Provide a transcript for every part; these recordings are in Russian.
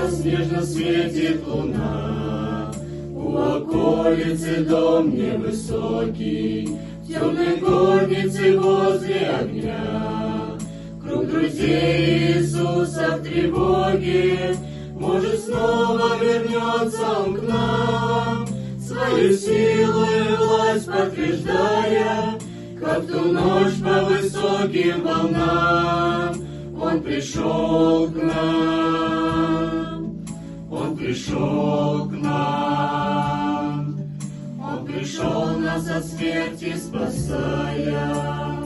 газ нежно светит луна, у околицы дом невысокий, в темной горнице возле огня. Круг друзей Иисуса в тревоге, может, снова вернется Он к нам, свою силу и власть подтверждая, как ту ночь по высоким волнам. Он пришел к нам, Он пришел к нам, Он пришел нас от смерти спасая.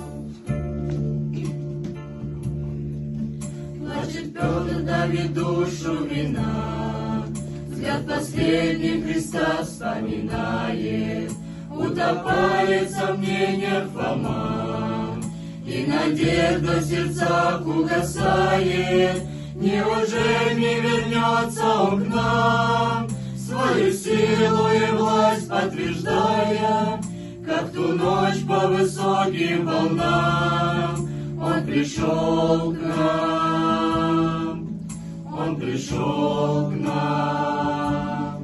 Плачет Петр, давит душу вина, взгляд последний Христа вспоминает, утопает в сомнениях Фома, и надежда в сердцах угасает. Неужели не вернется Он к нам, свою силу и власть подтверждая, как ту ночь по высоким волнам? Он пришел к нам, Он пришел к нам,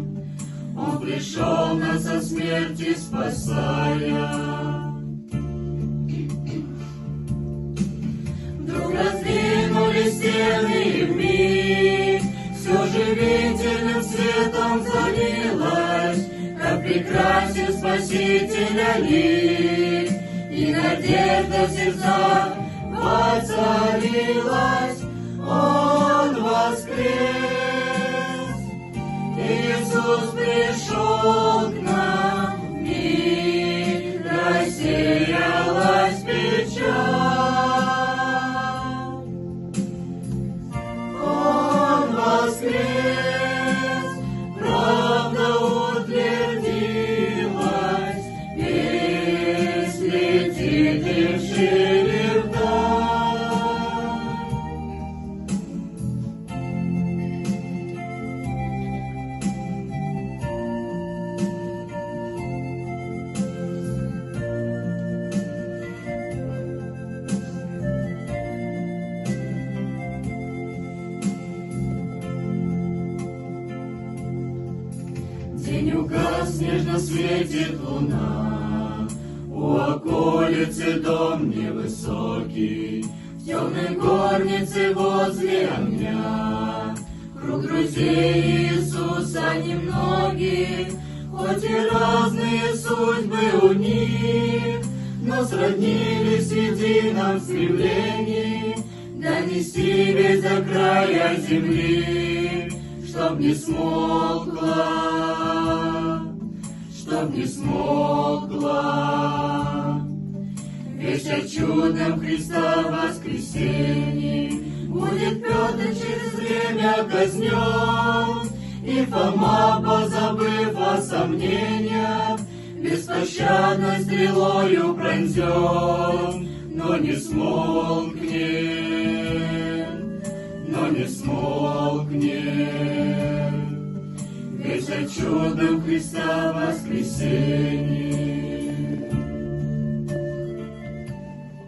Он пришел нас от смерти спасая. Вдруг раздвинулись стены и вмиг все живительным светом залилось, как прекрасен Спасителя лик, и надежда в сердцах воцарилась. Он воскрес, Иисус пришел к нам, в мир рассеялась печаль. Он воскрес, правда утвердилась, весь летит и вшире вдаль. День угас, нежно светит луна, у околицы дом невысокий, в темной горнице возле огня. Круг друзей Иисуса немногих, хоть и разные судьбы у них, но сроднились в едином стремлении донести весть до края земли, чтоб не смолкла, чтоб не смолкла весть о чудном Христа воскресении. Будет Петр через время казнен, и Фома, позабыв о сомнениях, беспощадной стрелою пронзен, но не смолкнет, но не смолкнет весть о чудном Христа воскресении.